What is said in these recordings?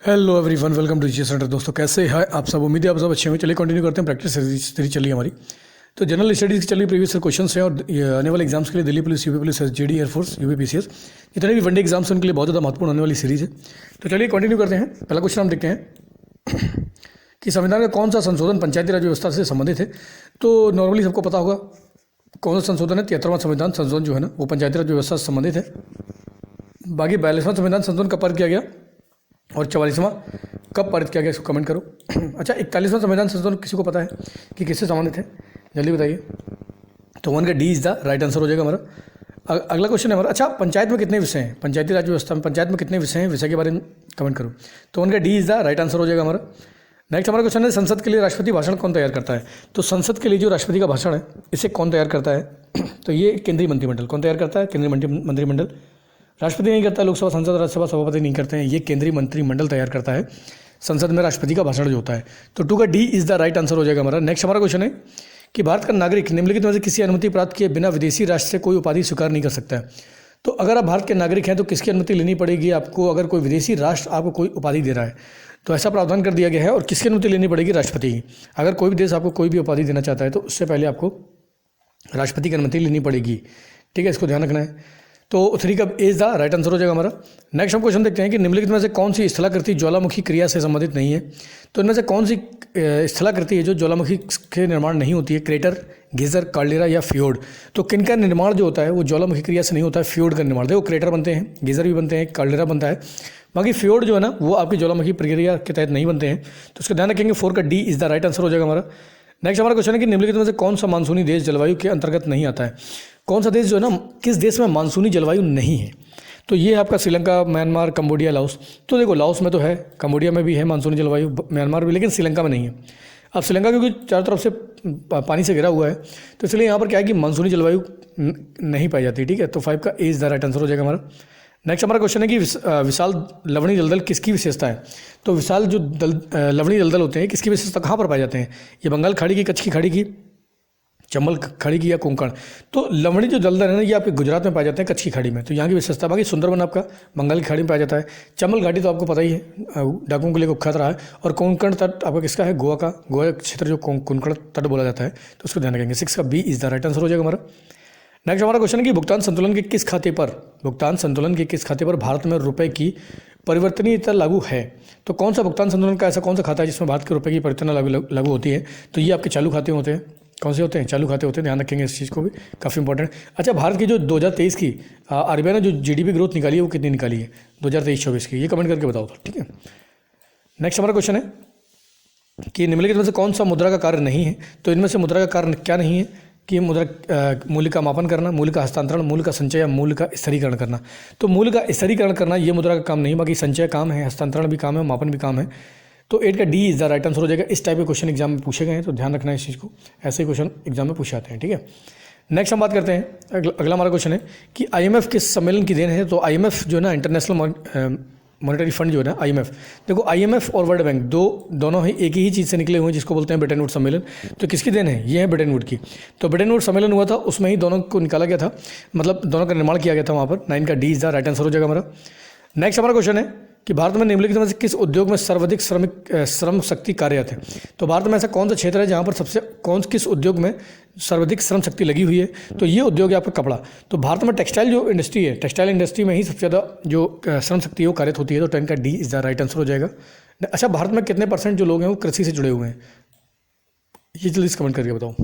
Hello everyone, welcome to G centre. दोस्तों कैसे हैं आप सब? उम्मीद है आप सब अच्छे होंगे। चलिए कंटिन्यू करते हैं। प्रैक्टिस सीरीज चली हमारी। तो जनरल स्टडीज़ की चलिए प्रीवियस क्वेश्चन हैं और आने वाले एग्जाम्स के लिए Delhi police, UP police, SGD, air force, UPPCS, जितने भी वनडे एग्जाम्स हैं उनके लिए बहुत ज़्यादा महत्वपूर्ण आने वाली सीरीज़ है। तो चलिए कंटिन्यू करते हैं। पहला क्वेश्चन हम देखते हैं कि संविधान का कौन सा संशोधन पंचायती राज व्यवस्था से संबंधित है। तो नॉर्मली सबको पता होगा कौन सा संशोधन है। 73वां संविधान संशोधन जो है ना वो पंचायती राज व्यवस्था से संबंधित है। बाकी 42वां संविधान संशोधन कब पारित किया गया और 44वां कब पारित किया गया, इसको कमेंट करो। अच्छा, 41वां संविधान संशोधन किसी को पता है कि किससे संबंधित है? जल्दी बताइए। तो वन का D is the right answer हो जाएगा हमारा। अगला क्वेश्चन है हमारा। अच्छा, पंचायत में कितने विषय हैं? पंचायती राज व्यवस्था में पंचायत में कितने विषय हैं? विषय के बारे में कमेंट करो। तो वन का D is the right answer हो जाएगा हमारा। नेक्स्ट हमारा क्वेश्चन है, संसद के लिए राष्ट्रपति भाषण कौन तैयार करता है? तो संसद के लिए जो राष्ट्रपति का भाषण है इसे कौन तैयार करता है? तो ये केंद्रीय मंत्रिमंडल। कौन तैयार करता है? केंद्रीय मंत्रिमंडल। राष्ट्रपति नहीं करता, लोकसभा सांसद राज्यसभा सभापति नहीं करते हैं, ये केंद्रीय मंत्रिमंडल तैयार करता है संसद में राष्ट्रपति का भाषण जो होता है। तो टू का D is the right answer हो जाएगा हमारा। नेक्स्ट हमारा क्वेश्चन है कि भारत का नागरिक निम्नलिखित में से किसी अनुमति प्राप्त किए बिना विदेशी राष्ट्र से कोई उपाधि स्वीकार नहीं कर सकता है। तो अगर आप भारत के नागरिक हैं तो किसकी अनुमति लेनी पड़ेगी आपको? अगर कोई विदेशी राष्ट्र आपको कोई उपाधि दे रहा है तो ऐसा प्रावधान कर दिया गया है। और किसकी अनुमति लेनी पड़ेगी? राष्ट्रपति की। अगर कोई भी देश आपको कोई भी उपाधि देना चाहता है तो उससे पहले आपको राष्ट्रपति की अनुमति लेनी पड़ेगी। ठीक है, इसको ध्यान रखना है। तो 3 का इज द राइट आंसर हो जाएगा हमारा। नेक्स्ट हम क्वेश्चन देखते हैं कि निम्नलिखित में से कौन सी स्थलाकृति ज्वालामुखी क्रिया से संबंधित नहीं है? तो इनमें से कौन सी स्थलाकृति है जो ज्वालामुखी के निर्माण नहीं होती है? क्रेटर, गेजर, कार्डेरा या फ्योर्ड। तो किनका निर्माण जो होता है वो ज्वालामुखी क्रिया से नहीं होता है, फ्योर्ड का निर्माण। देखो, क्रेटर बनते हैं, गेजर भी बनते हैं, कार्डेरा बनता है, बाकी फ्योर्ड जो है ना वो आपकी ज्वालामुखी प्रक्रिया के तहत नहीं बनते हैं। तो उसका ध्यान रखेंगे। 4 का D is the right answer हो जाएगा हमारा। नेक्स्ट हमारा क्वेश्चन है कि निम्नलिखित में से कौन सा मानसूनी देश जलवायु के अंतर्गत नहीं आता है? कौन सा देश जो है ना, किस देश में मानसूनी जलवायु नहीं है? तो ये है आपका श्रीलंका, म्यांमार, कंबोडिया, लाओस। तो देखो, लाओस में तो है, कंबोडिया में भी है मानसूनी जलवायु, म्यांमार भी, लेकिन श्रीलंका में नहीं है। अब श्रीलंका क्योंकि चारों तरफ से पानी से घिरा हुआ है तो इसलिए यहाँ पर क्या है कि मानसूनी जलवायु नहीं पाई जाती। ठीक है, तो 5 का ए इज द राइट आंसर हो जाएगा हमारा। नेक्स्ट हमारा क्वेश्चन है कि विशाल लवणीय दलदल किसकी विशेषता है? तो विशाल जो लवणीय दलदल होते हैं किसकी विशेषता कहाँ पर पाए जाते हैं? ये बंगाल खाड़ी की, कच्छ की खाड़ी की, चंबल खाड़ी की या कोंकण? तो लवणीय जो दलदल है ना ये आपके गुजरात में पाए जाते हैं, कच्छ की खाड़ी में, तो यहाँ की विशेषता। बाकी सुंदरबन आपका बंगाल की खाड़ी में पाया जाता है। चंबल घाटी तो आपको पता ही है, डाकुओं के लिए कुख्यात रहा है। और कोंकण तट आपका किसका है? गोवा का। गोवा क्षेत्र जो कोंकण तट बोला जाता है, तो उसको ध्यान रखेंगे। 6 का B is the right answer हो जाएगा हमारा। नेक्स्ट हमारा क्वेश्चन है कि भुगतान संतुलन के किस खाते पर भारत में रुपए की परिवर्तनीयता लागू है? तो कौन सा भुगतान संतुलन का ऐसा कौन सा खाता है जिसमें भारत के रुपए की परिवर्तन लागू होती है? तो ये आपके चालू खाते होते हैं। कौन से होते हैं? चालू खाते होते हैं, ध्यान रखेंगे इस चीज़ को भी, काफ़ी इंपॉर्टेंट। अच्छा, भारत की जो 2023 की आरबीआई ने जो जीडीपी ग्रोथ निकाली है वो कितनी निकाली है 2023-24 की? ये कमेंट करके बताओ तो। ठीक है, नेक्स्ट हमारा क्वेश्चन है कि निम्नलिखित में से कौन सा मुद्रा का कार्य नहीं है? तो इनमें से मुद्रा का कार्य क्या नहीं है? कि मुद्रा मूल्य का मापन करना, मूल्य का हस्तांतरण, मूल्य का संचय या मूल्य का स्थिरीकरण करना। तो मूल्य का स्थिरीकरण करना ये मुद्रा का काम नहीं, बाकी संचय काम है, हस्तांतरण भी काम है, मापन भी काम है। तो 8 का D is the right answer हो जाएगा। इस टाइप के क्वेश्चन एग्जाम में पूछे गए हैं तो ध्यान रखना है इस चीज़ को, ऐसे ही क्वेश्चन एग्जाम में पूछे जाते हैं। ठीक है, नेक्स्ट हम बात करते हैं। अगला हमारा क्वेश्चन है कि आईएमएफ किस सम्मेलन की देन है? तो आईएमएफ जो है ना, इंटरनेशनल मॉनेटरी फंड जो है ना, आईएमएफ। देखो, आईएमएफ और वर्ल्ड बैंक दोनों ही एक ही चीज़ से निकले हुए हैं जिसको बोलते हैं ब्रेटन वुड्स सम्मेलन। तो किसकी देन है? ये है ब्रेटन वुड की। तो ब्रेटन वुड्स सम्मेलन हुआ था, उसमें ही दोनों को निकाला गया था, मतलब दोनों का निर्माण किया गया था वहाँ पर। 9 का D is the right answer हो जाएगा हमारा। नेक्स्ट हमारा क्वेश्चन है कि भारत में निम्नलिखित में से किस उद्योग में सर्वाधिक श्रम शक्ति कार्यरत है? तो भारत में ऐसा कौन सा क्षेत्र है जहाँ पर किस उद्योग में सर्वाधिक श्रम शक्ति लगी हुई है? तो ये उद्योग है आपका कपड़ा। तो भारत में टेक्सटाइल जो इंडस्ट्री है, टेक्सटाइल इंडस्ट्री में ही सबसे ज़्यादा जो श्रम शक्ति है वो कार्यरत होती है। तो 10 का D is the right answer हो जाएगा। अच्छा, भारत में कितने % जो लोग हैं वो कृषि से जुड़े हुए हैं? ये जल्दी कमेंट करके बताओ।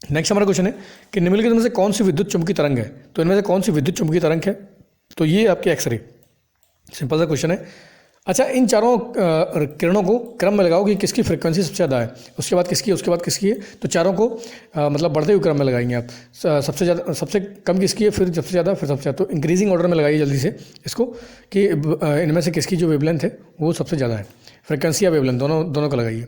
नेक्स्ट हमारा क्वेश्चन है कि निम्नलिखित में से कौन सी विद्युत चुम्बकीय तरंग है? तो इनमें से कौन सी विद्युत चुम्बकीय तरंग है? तो ये आपके एक्सरे। सिंपल सा क्वेश्चन है। अच्छा, इन चारों किरणों को क्रम में लगाओ कि किसकी फ्रीक्वेंसी सबसे ज़्यादा है, उसके बाद किसकी, उसके बाद किसकी है। तो चारों को मतलब बढ़ते हुए क्रम में लगाएंगे आप। सबसे ज़्यादा, सबसे कम किसकी है, फिर सबसे ज़्यादा, फिर सबसे ज़्यादा। तो इंक्रीजिंग ऑर्डर में लगाइए जल्दी से इसको कि इनमें से किसकी जो वेवलेंथ है वो सबसे ज़्यादा है। फ्रीक्वेंसी या वेवलेंथ दोनों को लगाइए।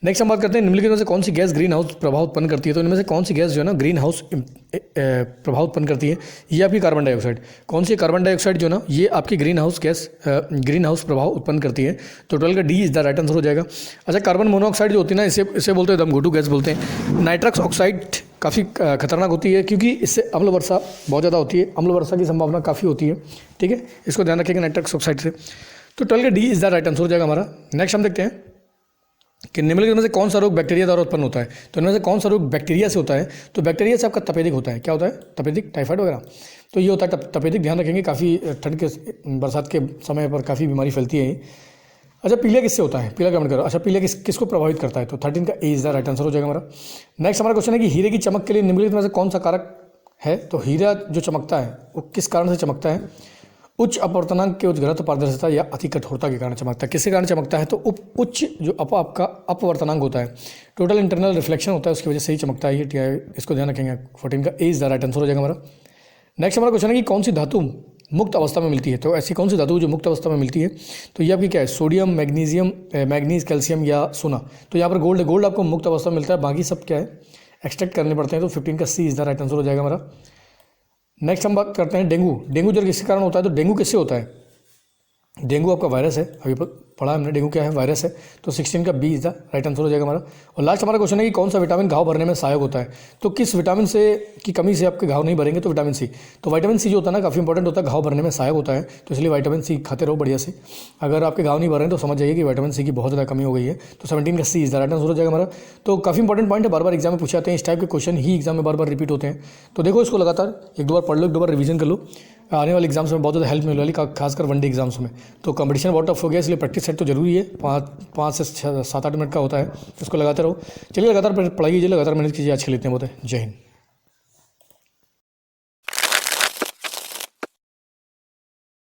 नेक्स्ट हम बात करते हैं निम्नलिखित में से कौन सी गैस ग्रीन हाउस प्रभाव उत्पन्न करती है? तो इनमें से कौन सी गैस जो है ना ग्रीन हाउस प्रभाव उत्पन्न करती है? ये आपकी कार्बन डाइऑक्साइड। कौन सी कार्बन डाइऑक्साइड जो ना ये आपकी green house gas green house प्रभाव उत्पन्न करती है। तो 12 का D is the right answer हो जाएगा। अच्छा, कार्बन मोनोऑक्साइड जो होती है ना इसे बोलते हैं दमघोटू गैस बोलते हैं। नाइट्रस ऑक्साइड काफ़ी खतरनाक होती है क्योंकि इससे अम्ल वर्षा बहुत ज़्यादा होती है, अम्ल वर्षा की संभावना काफ़ी होती है। ठीक है, इसको ध्यान रखेंगे नाइट्रस ऑक्साइड से। तो 12 का D is the right answer हो जाएगा हमारा। नेक्स्ट हम देखते हैं कि निम्नलिखित में से कौन सा रोग बैक्टीरिया द्वारा उत्पन्न होता है। तो इनमें से कौन सा रोग बैक्टीरिया से होता है। तो बैक्टीरिया से आपका तपेदिक होता है। क्या होता है? तपेदिक, टाइफाइड वगैरह। तो ये होता है तपेदिक। ध्यान रखेंगे, काफ़ी ठंड के बरसात के समय पर काफ़ी बीमारी फैलती है। अच्छा, पीलिया किससे होता है? पीला कमेंट करो। अच्छा, पीलिया किसको प्रभावित करता है? तो 13 का ए इज द राइट आंसर हो जाएगा हमारा। नेक्स्ट हमारा क्वेश्चन है कि हीरे की चमक के लिए निम्नलिखित में से कौन सा कारक है। तो हीरा जो चमकता है वो किस कारण से चमकता है? उच्च अपवर्तनांक के उच्च घनत्व, पारदर्शिता या अति कठोरता के कारण चमकता है। किसके कारण चमकता है? तो उच्च जो आपका अपवर्तनांक होता है, टोटल इंटरनल रिफ्लेक्शन होता है, उसकी वजह से ही चमकता है ये। इसको ध्यान रखेंगे। 14 का ए इज द राइट आंसर हो जाएगा हमारा। नेक्स्ट हमारा क्वेश्चन है कि कौन सी धातु मुक्त अवस्था में मिलती है। तो ऐसी कौन सी धातु जो मुक्त अवस्था में मिलती है? तो ये आपकी क्या है? सोडियम, मैग्नीशियम, मैग्नीज, कैल्शियम या सोना। तो यहाँ पर गोल्ड है। गोल्ड आपको मुक्त अवस्था में मिलता है, बाकी सब क्या है? एक्सट्रैक्ट करने पड़ते हैं। तो 15 का सी इज द राइट आंसर हो जाएगा हमारा। नेक्स्ट हम बात करते हैं डेंगू। डेंगू जब किसके कारण होता है? तो डेंगू किससे होता है? डेंगू आपका वायरस है। अभी पढ़ा हमने, डेंगू क्या है? वायरस है। तो 16 का B is the right answer हो जाएगा हमारा। और लास्ट हमारा क्वेश्चन है कि कौन सा विटामिन घाव भरने में सहायक होता है। तो किस विटामिन से की कमी से आपके घाव नहीं भरेंगे? तो विटामिन सी। तो विटामिन सी जो होता है ना, काफ़ी इंपॉर्टेंट होता है, घाव भरने में सहायक होता है। तो इसलिए विटामिन सी खाते रहो बढ़िया से। अगर आपके घाव नहीं भर रहे हैं तो समझ जाइए कि विटामिन सी की बहुत ज़्यादा कमी हो गई है। तो 17 का सी इज द राइट आंसर हो जाएगा हमारा। तो काफ़ी इंपॉर्टेंट पॉइंट है, बार बार एग्जाम में पूछे जाते हैं। इस टाइप के क्वेश्चन ही एग्जाम में बार बार रिपीट होते हैं। तो देखो, इसको लगातार एक दो बार पढ़ लो, एक दो बार रिवीजन कर लो। आने वाले एग्जाम्स में बहुत ज़्यादा हेल्प मिलने वाली, खासकर वनडे एग्जाम्स में। तो कंपटीशन बहुत टफ हो गया, इसलिए प्रैक्टिस सेट तो जरूरी है। 5 से 7-8 मिनट का होता है। इसको लगाते रहो। चलिए लगातार पढ़ाई कीजिए, लगातार मेहनत कीजिए। आज के लिए इतने बहुत है। जय हिंद।